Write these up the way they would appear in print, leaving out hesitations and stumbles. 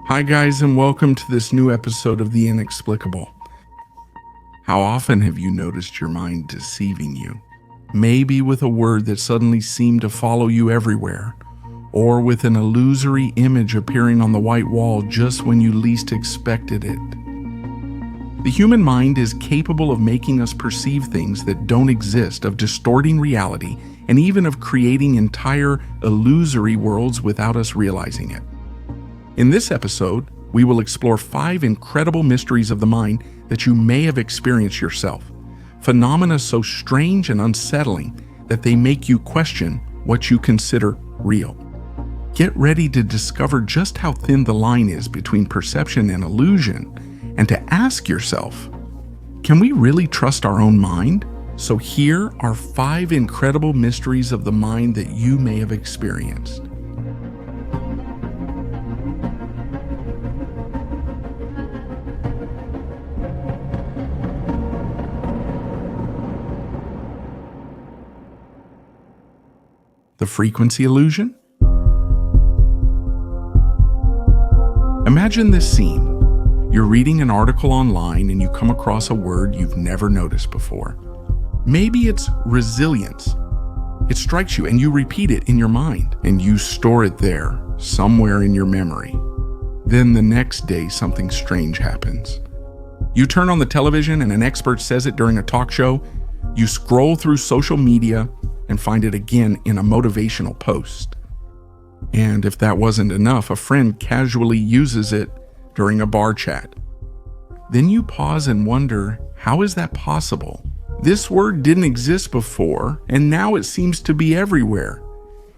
Hi guys, and welcome to this new episode of The Inexplicable. How often have you noticed your mind deceiving you? Maybe with a word that suddenly seemed to follow you everywhere, or with an illusory image appearing on the white wall just when you least expected it. The human mind is capable of making us perceive things that don't exist, of distorting reality, and even of creating entire illusory worlds without us realizing it. In this episode, we will explore 5 incredible mysteries of the mind that you may have experienced yourself. Phenomena so strange and unsettling that they make you question what you consider real. Get ready to discover just how thin the line is between perception and illusion, and to ask yourself, can we really trust our own mind? So here are 5 incredible mysteries of the mind that you may have experienced. The frequency illusion? Imagine this scene. You're reading an article online and you come across a word you've never noticed before. Maybe it's resilience. It strikes you and you repeat it in your mind and you store it there, somewhere in your memory. Then the next day, something strange happens. You turn on the television and an expert says it during a talk show. You scroll through social media and find it again in a motivational post. And if that wasn't enough, a friend casually uses it during a bar chat. Then you pause and wonder, how is that possible? This word didn't exist before, and now it seems to be everywhere.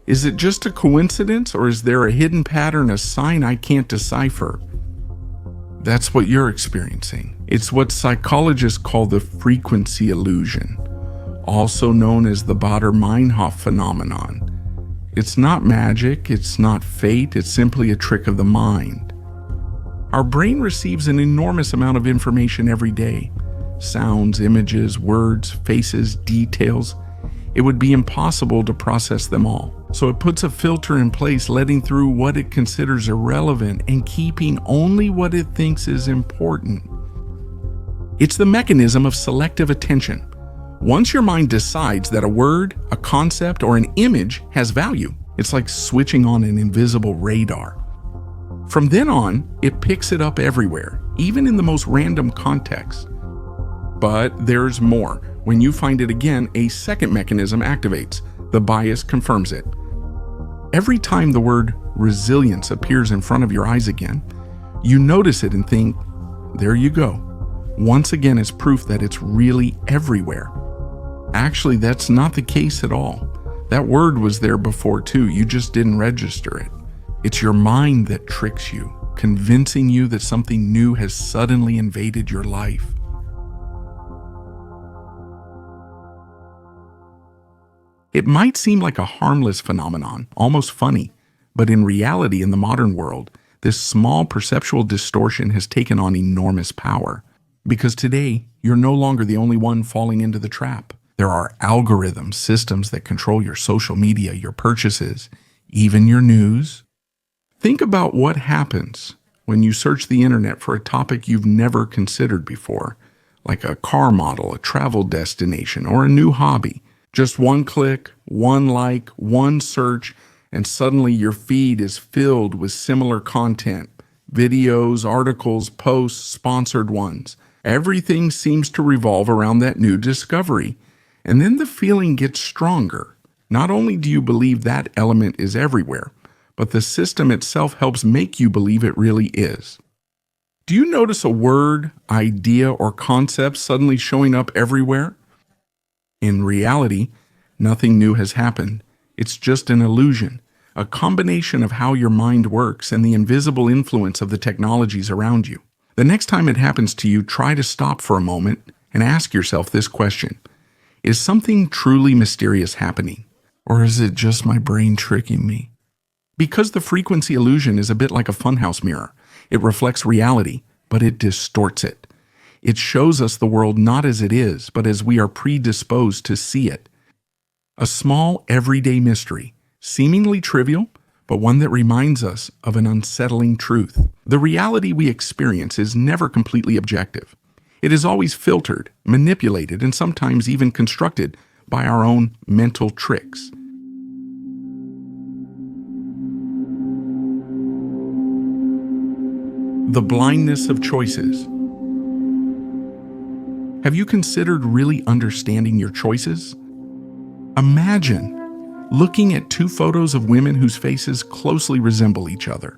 Is it just a coincidence, or is there a hidden pattern, a sign I can't decipher? That's what you're experiencing. It's what psychologists call the frequency illusion, also known as the Baader-Meinhof phenomenon. It's not magic, it's not fate, it's simply a trick of the mind. Our brain receives an enormous amount of information every day. Sounds, images, words, faces, details. It would be impossible to process them all. So it puts a filter in place, letting through what it considers irrelevant and keeping only what it thinks is important. It's the mechanism of selective attention. Once your mind decides that a word, a concept, or an image has value, it's like switching on an invisible radar. From then on, it picks it up everywhere, even in the most random contexts. But there's more. When you find it again, a second mechanism activates. The bias confirms it. Every time the word resilience appears in front of your eyes again, you notice it and think, there you go. Once again, it's proof that it's really everywhere. Actually, that's not the case at all. That word was there before too, you just didn't register it. It's your mind that tricks you, convincing you that something new has suddenly invaded your life. It might seem like a harmless phenomenon, almost funny, but in reality, in the modern world, this small perceptual distortion has taken on enormous power. Because today, you're no longer the only one falling into the trap. There are algorithms, systems that control your social media, your purchases, even your news. Think about what happens when you search the internet for a topic you've never considered before, like a car model, a travel destination, or a new hobby. Just one click, one like, one search, and suddenly your feed is filled with similar content, videos, articles, posts, sponsored ones. Everything seems to revolve around that new discovery. And then the feeling gets stronger. Not only do you believe that element is everywhere, but the system itself helps make you believe it really is. Do you notice a word, idea, or concept suddenly showing up everywhere? In reality, nothing new has happened. It's just an illusion, a combination of how your mind works and the invisible influence of the technologies around you. The next time it happens to you, try to stop for a moment and ask yourself this question. Is something truly mysterious happening? Or is it just my brain tricking me? Because the frequency illusion is a bit like a funhouse mirror. It reflects reality, but it distorts it. It shows us the world not as it is, but as we are predisposed to see it. A small, everyday mystery, seemingly trivial, but one that reminds us of an unsettling truth. The reality we experience is never completely objective. It is always filtered, manipulated, and sometimes even constructed by our own mental tricks. The blindness of choices. Have you considered really understanding your choices? Imagine looking at two photos of women whose faces closely resemble each other.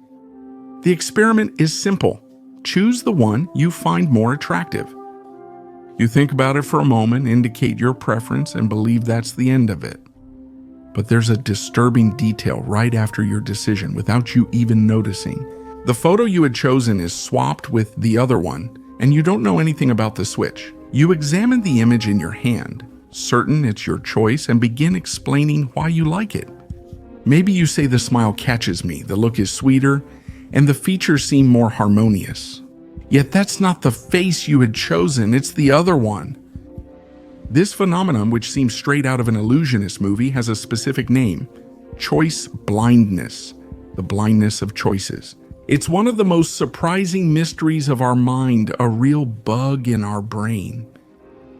The experiment is simple. Choose the one you find more attractive. You think about it for a moment, indicate your preference, and believe that's the end of it. But there's a disturbing detail right after your decision without you even noticing. The photo you had chosen is swapped with the other one, and you don't know anything about the switch. You examine the image in your hand, certain it's your choice, and begin explaining why you like it. Maybe you say the smile catches me, the look is sweeter, and the features seem more harmonious. Yet that's not the face you had chosen, it's the other one. This phenomenon, which seems straight out of an illusionist movie, has a specific name: choice blindness, the blindness of choices. It's one of the most surprising mysteries of our mind, a real bug in our brain.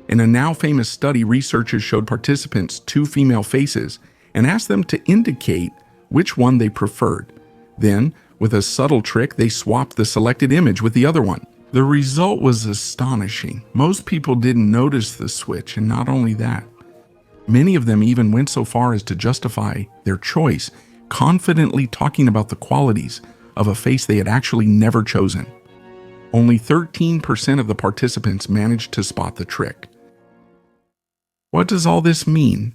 In a now famous study, researchers showed participants two female faces and asked them to indicate which one they preferred. Then, with a subtle trick, they swapped the selected image with the other one. The result was astonishing. Most people didn't notice the switch, and not only that, many of them even went so far as to justify their choice, confidently talking about the qualities of a face they had actually never chosen. Only 13% of the participants managed to spot the trick. What does all this mean?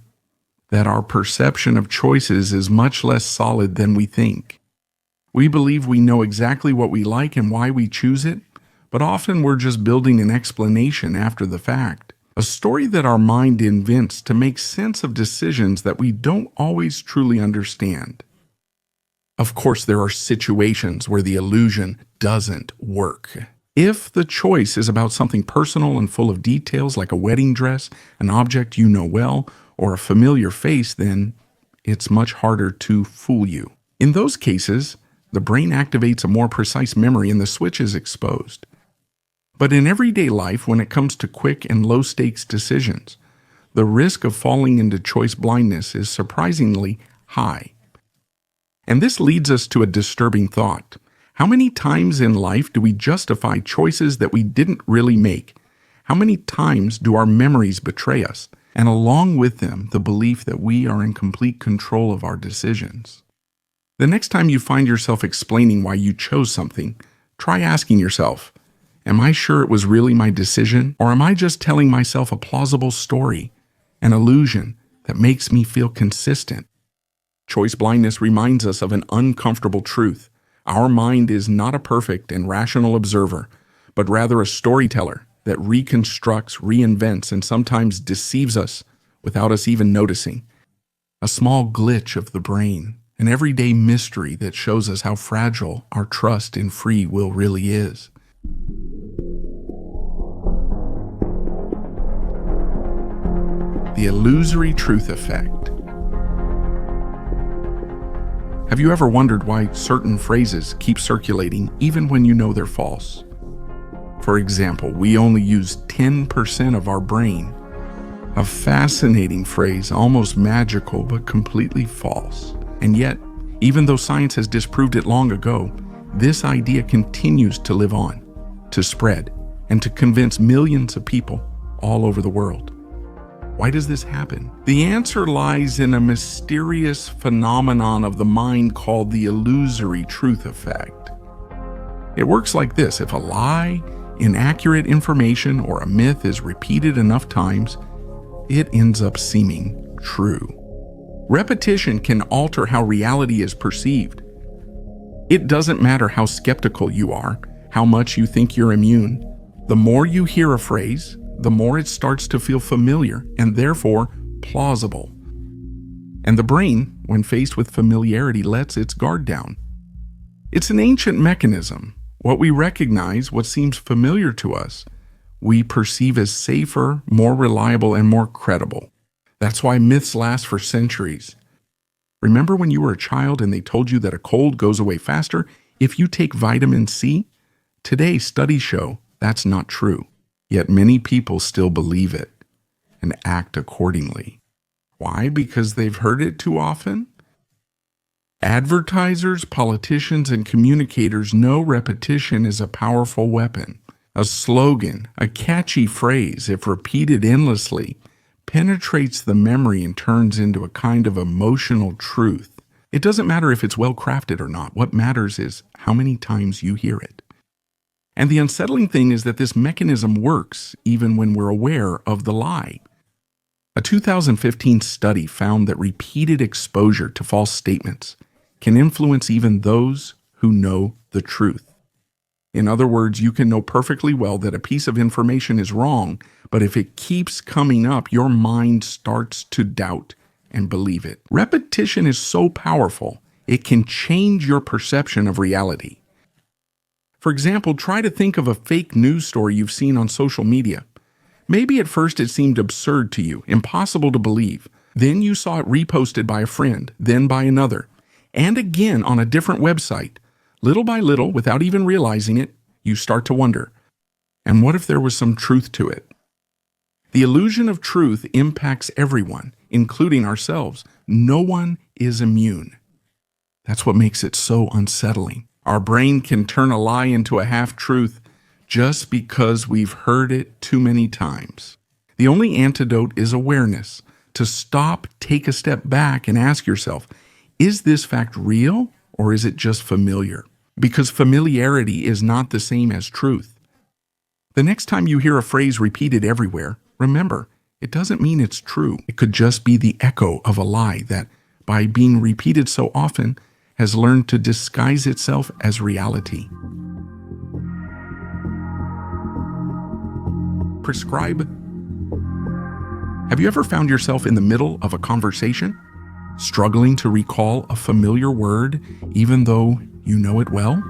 That our perception of choices is much less solid than we think. We believe we know exactly what we like and why we choose it, but often we're just building an explanation after the fact. A story that our mind invents to make sense of decisions that we don't always truly understand. Of course, there are situations where the illusion doesn't work. If the choice is about something personal and full of details like a wedding dress, an object you know well, or a familiar face, then it's much harder to fool you. In those cases, the brain activates a more precise memory and the switch is exposed. But in everyday life, when it comes to quick and low-stakes decisions, the risk of falling into choice blindness is surprisingly high. And this leads us to a disturbing thought. How many times in life do we justify choices that we didn't really make? How many times do our memories betray us, and along with them, the belief that we are in complete control of our decisions? The next time you find yourself explaining why you chose something, try asking yourself, am I sure it was really my decision, or am I just telling myself a plausible story, an illusion that makes me feel consistent? Choice blindness reminds us of an uncomfortable truth. Our mind is not a perfect and rational observer, but rather a storyteller that reconstructs, reinvents, and sometimes deceives us without us even noticing. A small glitch of the brain, an everyday mystery that shows us how fragile our trust in free will really is. The illusory truth effect. Have you ever wondered why certain phrases keep circulating even when you know they're false? For example, we only use 10% of our brain. A fascinating phrase, almost magical, but completely false. And yet, even though science has disproved it long ago, this idea continues to live on, to spread, and to convince millions of people all over the world. Why does this happen? The answer lies in a mysterious phenomenon of the mind called the illusory truth effect. It works like this: if a lie, inaccurate information, or a myth is repeated enough times, it ends up seeming true. Repetition can alter how reality is perceived. It doesn't matter how skeptical you are, how much you think you're immune. The more you hear a phrase, the more it starts to feel familiar and therefore plausible. And the brain, when faced with familiarity, lets its guard down. It's an ancient mechanism. What we recognize, what seems familiar to us, we perceive as safer, more reliable, and more credible. That's why myths last for centuries. Remember when you were a child and they told you that a cold goes away faster If you take vitamin C, today studies show that's not true. Yet many people still believe it and act accordingly. Why? Because they've heard it too often? Advertisers, politicians, and communicators know repetition is a powerful weapon. A slogan, a catchy phrase, if repeated endlessly, penetrates the memory and turns into a kind of emotional truth. It doesn't matter if it's well crafted or not. What matters is how many times you hear it. And the unsettling thing is that this mechanism works even when we're aware of the lie. A 2015 study found that repeated exposure to false statements can influence even those who know the truth. In other words, you can know perfectly well that a piece of information is wrong, but if it keeps coming up, your mind starts to doubt and believe it. Repetition is so powerful, it can change your perception of reality. For example, try to think of a fake news story you've seen on social media. Maybe at first it seemed absurd to you, impossible to believe. Then you saw it reposted by a friend, then by another, and again on a different website. Little by little, without even realizing it, you start to wonder, and what if there was some truth to it? The illusion of truth impacts everyone, including ourselves. No one is immune. That's what makes it so unsettling. Our brain can turn a lie into a half-truth just because we've heard it too many times. The only antidote is awareness. To stop, take a step back, and ask yourself, is this fact real or is it just familiar? Because familiarity is not the same as truth. The next time you hear a phrase repeated everywhere, remember, it doesn't mean it's true. It could just be the echo of a lie that, by being repeated so often, has learned to disguise itself as reality. Prescribe. Have you ever found yourself in the middle of a conversation, struggling to recall a familiar word even though you know it well?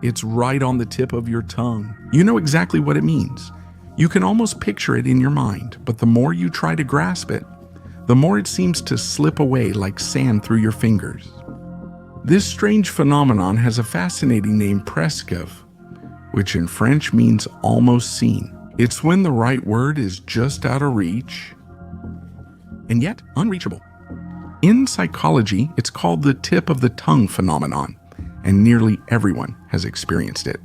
It's right on the tip of your tongue. You know exactly what it means. You can almost picture it in your mind, but the more you try to grasp it, the more it seems to slip away like sand through your fingers. This strange phenomenon has a fascinating name, presque, which in French means almost seen. It's when the right word is just out of reach and yet unreachable. In psychology, it's called the tip of the tongue phenomenon, and nearly everyone has experienced it.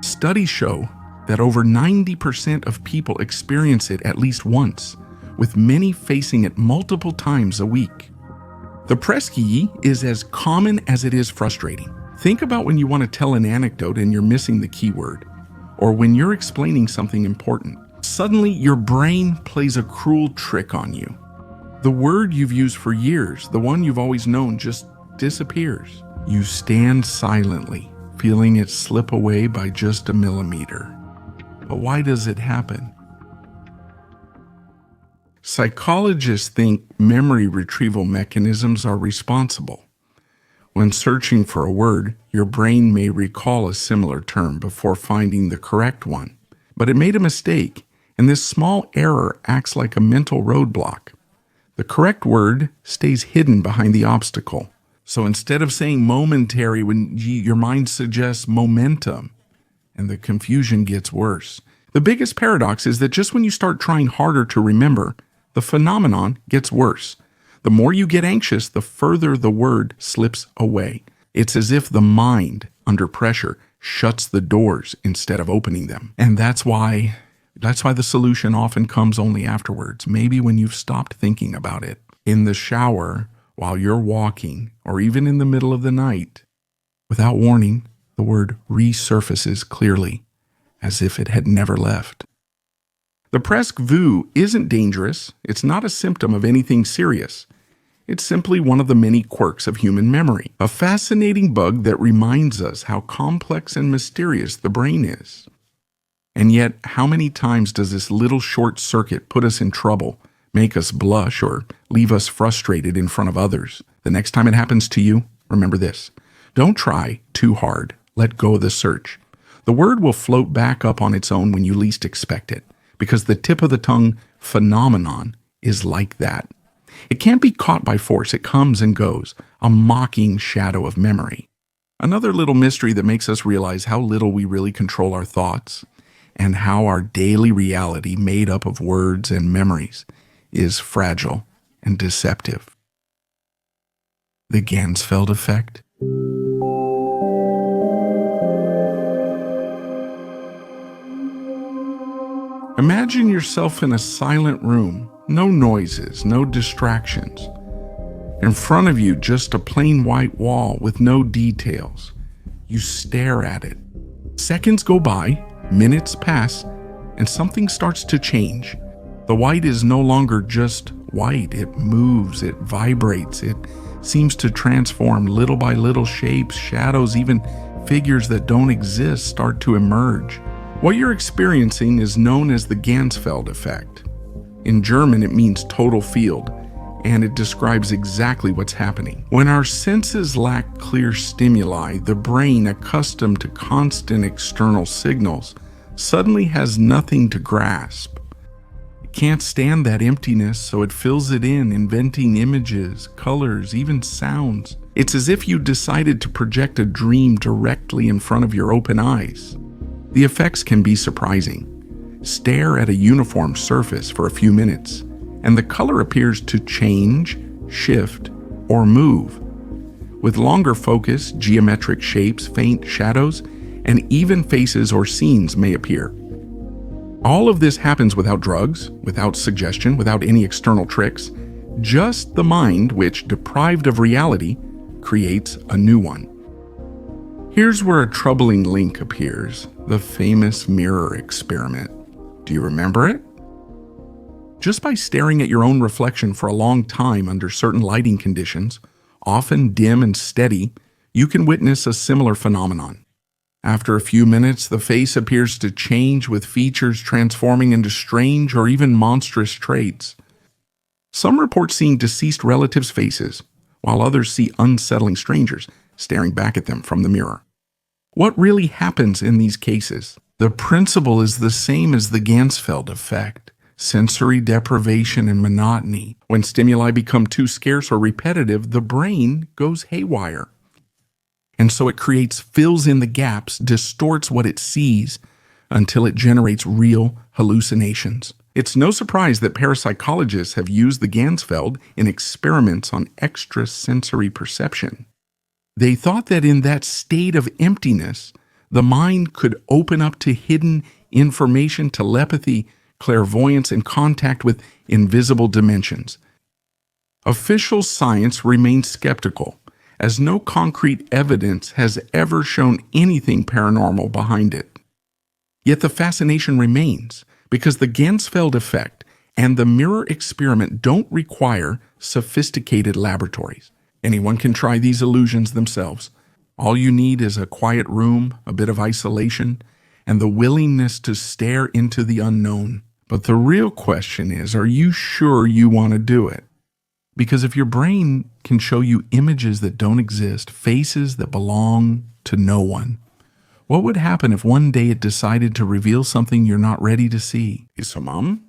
Studies show that over 90% of people experience it at least once, with many facing it multiple times a week. The presque is as common as it is frustrating. Think about when you want to tell an anecdote and you're missing the keyword, or when you're explaining something important. Suddenly, your brain plays a cruel trick on you. The word you've used for years, the one you've always known, just disappears. You stand silently, feeling it slip away by just a millimeter. But why does it happen? Psychologists think memory retrieval mechanisms are responsible. When searching for a word, your brain may recall a similar term before finding the correct one. But it made a mistake, and this small error acts like a mental roadblock. The correct word stays hidden behind the obstacle. So instead of saying momentary, your mind suggests momentum, and the confusion gets worse. The biggest paradox is that just when you start trying harder to remember, the phenomenon gets worse. The more you get anxious, the further the word slips away. It's as if the mind, under pressure, shuts the doors instead of opening them. And that's why the solution often comes only afterwards, maybe when you've stopped thinking about it. In the shower, while you're walking, or even in the middle of the night. Without warning, the word resurfaces clearly, as if it had never left. The presque vu isn't dangerous. It's not a symptom of anything serious. It's simply one of the many quirks of human memory, a fascinating bug that reminds us how complex and mysterious the brain is. And yet, how many times does this little short circuit put us in trouble, make us blush, or leave us frustrated in front of others? The next time it happens to you, remember this. Don't try too hard. Let go of the search. The word will float back up on its own when you least expect it, because the tip of the tongue phenomenon is like that. It can't be caught by force. It comes and goes, a mocking shadow of memory. Another little mystery that makes us realize how little we really control our thoughts and how our daily reality, made up of words and memories, is fragile and deceptive. The Ganzfeld effect. Imagine yourself in a silent room, no noises, no distractions. In front of you, just a plain white wall with no details. You stare at it. Seconds go by, minutes pass, and something starts to change. The white is no longer just white. It moves, it vibrates, it seems to transform. Little by little, shapes, shadows, even figures that don't exist start to emerge. What you're experiencing is known as the Ganzfeld effect. In German, it means total field, and it describes exactly what's happening. When our senses lack clear stimuli, the brain, accustomed to constant external signals, suddenly has nothing to grasp. It can't stand that emptiness, so it fills it in, inventing images, colors, even sounds. It's as if you decided to project a dream directly in front of your open eyes. The effects can be surprising. Stare at a uniform surface for a few minutes, and the color appears to change, shift, or move. With longer focus, geometric shapes, faint shadows, and even faces or scenes may appear. All of this happens without drugs, without suggestion, without any external tricks, just the mind which, deprived of reality, creates a new one. Here's where a troubling link appears, the famous mirror experiment. Do you remember it? Just by staring at your own reflection for a long time under certain lighting conditions, often dim and steady, you can witness a similar phenomenon. After a few minutes, the face appears to change, with features transforming into strange or even monstrous traits. Some report seeing deceased relatives' faces, while others see unsettling strangers staring back at them from the mirror. What really happens in these cases? The principle is the same as the Ganzfeld effect: sensory deprivation and monotony. When stimuli become too scarce or repetitive, the brain goes haywire. And so it fills in the gaps, distorts what it sees until it generates real hallucinations. It's no surprise that parapsychologists have used the Ganzfeld in experiments on extrasensory perception. They thought that in that state of emptiness, the mind could open up to hidden information, telepathy, clairvoyance, and contact with invisible dimensions. Official science remains skeptical, as no concrete evidence has ever shown anything paranormal behind it. Yet the fascination remains, because the Ganzfeld effect and the mirror experiment don't require sophisticated laboratories. Anyone can try these illusions themselves. All you need is a quiet room, a bit of isolation, and the willingness to stare into the unknown. But the real question is, are you sure you want to do it? Because if your brain can show you images that don't exist, faces that belong to no one, what would happen if one day it decided to reveal something you're not ready to see? Isamam?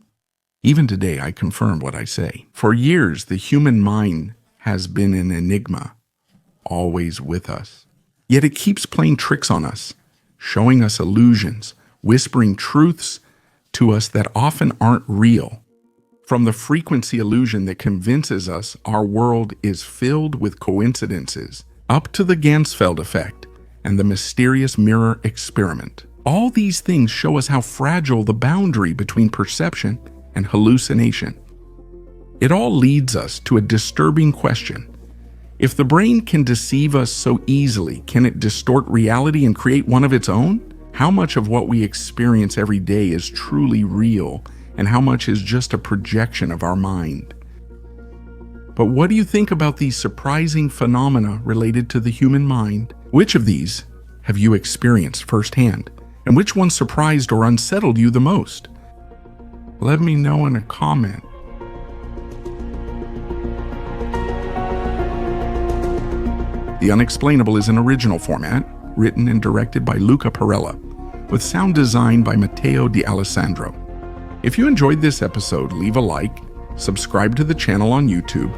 Even today, I confirm what I say. For years, the human mind has been an enigma, always with us. Yet it keeps playing tricks on us, showing us illusions, whispering truths to us that often aren't real. From the frequency illusion that convinces us our world is filled with coincidences, up to the Ganzfeld effect and the mysterious mirror experiment. All these things show us how fragile the boundary between perception and hallucination. It all leads us to a disturbing question. If the brain can deceive us so easily, can it distort reality and create one of its own? How much of what we experience every day is truly real, and how much is just a projection of our mind? But what do you think about these surprising phenomena related to the human mind? Which of these have you experienced firsthand? And which one surprised or unsettled you the most? Let me know in a comment. The Unexplainable is an original format, written and directed by Luca Perella, with sound design by Matteo Di Alessandro. If you enjoyed this episode, leave a like, subscribe to the channel on YouTube,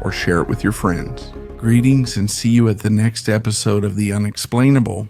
or share it with your friends. Greetings and see you at the next episode of The Unexplainable.